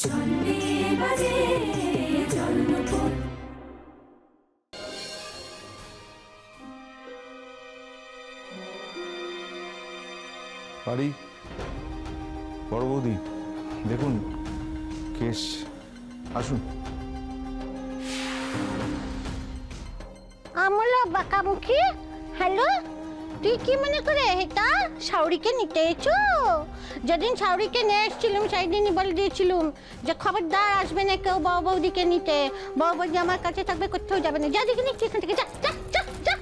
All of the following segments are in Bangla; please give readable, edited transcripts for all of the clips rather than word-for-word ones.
বাড়ি বড় বৌদি, দেখুন কেস, আসুন। আমলা বাঁকামুখী, হ্যালো, তুই কি মনে করে এটা শাওরিকে নিতে এসো? যেদিন শাওরিকে নিয়ে এসেছিলাম সেই দিনই বলে দিয়েছিলাম যে খবরদার আসবে না কেউ বড় বৌদিকে নিতে। বড় বৌদি আমার কাছে থাকবে, কোথাও যাবে না। যা দেখি নিচ্ছি এখান থেকে, যা যা যা যা।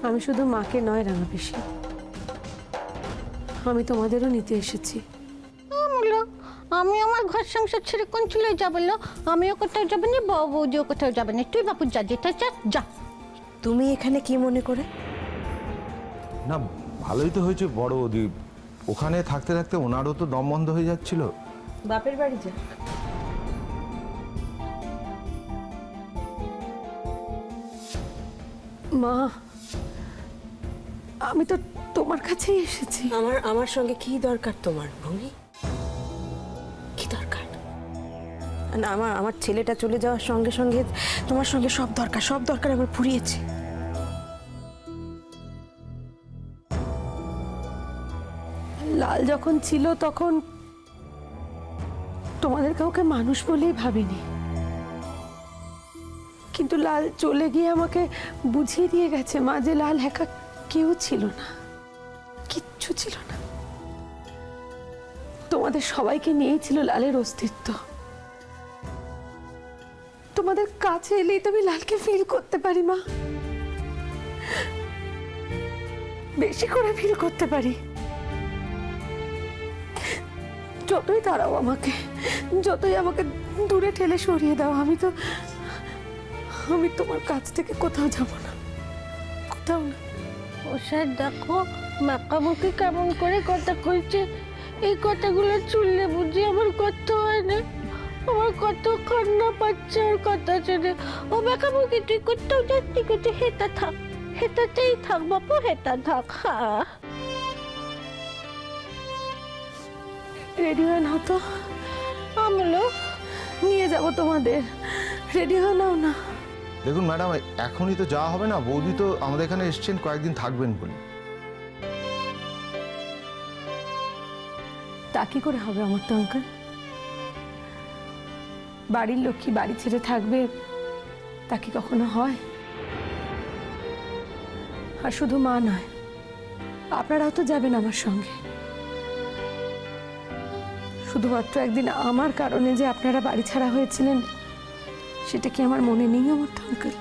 আমি শুধু মাকে নয় রাঙা পিসি, আমি তোমাদেরও নিতে এসেছি। আমলা, আমি আমার ঘর সংসার ছেড়ে কোন চলে যাবো? আমিও কোথাও যাবে না, বড় বৌদিও কোথাও যাবে না। তুই বাপু যা, যেটা যা যা। তুমি এখানে কি মনে করে? না, ভালোই তো হয়েছে বড় বৌদি, ওখানে থাকতে থাকতে ওনারও তো দম বন্ধ হয়ে যাচ্ছিল। বাপের বাড়ি যা। মা, আমি তো তোমার কাছেই এসেছি। আমার সঙ্গে কি দরকার তোমার ভূমি? কি দরকার? না, আমার ছেলেটা চলে যাওয়ার সঙ্গে সঙ্গে তোমার সঙ্গে সব দরকার আমার ফুরিয়েছে। লাল যখন ছিল তখন তোমাদের কাউকে মানুষ বলেই ভাবিনি, কিন্তু লাল চলে গিয়ে আমাকে বুঝিয়ে দিয়ে গেছে মা যে লাল একা কেউ ছিল না, কিচ্ছু ছিল না। তোমাদের সবাইকে নিয়েই ছিল লালের অস্তিত্ব। তোমাদের কাছে এলেই তো আমি লালকে ফিল করতে পারি মা, বেশি করে ফিল করতে পারি। যতই তাড়াও আমাকে, যতই আমাকে দূরে ঠেলে সরিয়ে দাও, আমি তোমার কাছ থেকে কোথাও যাব না, কোথাও না। ও স্যার, দেখো বাঁকামুখী কেমন করে কথা কইছে। এই কথাগুলো শুনলে বুঝি আমার কষ্ট হয় না? আমার কত কান্না পাচ্ছে ওর কথা শুনে। ও বাঁকামুখী, তুই কোথাও যাচ্ছি, কোথাও হেঁটা থাক, হেঁটাতেই থাক বাপু, হেঁটা থাক। হ্যাঁ, রেডি হয়ে নাও তো, আমলো নিয়ে যাব তোমাদের। রেডি হয়ে নাও না। দেখুন ম্যাডাম, এখনই তো যাওয়া হবে না, বৌদি তো আমাদের এখানে এসছেন কয়েকদিন থাকবেন বলে। তা কি করে হবে আমার তো আঙ্কেল? বাড়ির লক্ষ্মী বাড়ি ছেড়ে থাকবে, তা কি কখনো হয়? আর শুধু মা নয়, আপনারাও তো যাবেন আমার সঙ্গে। শুধুমাত্র একদিন আমার কারণে যে আপনারা বাড়ি ছাড়া হয়েছিলেন, সেটা কি আমার মনে নেই আমার তো আঙ্কেল?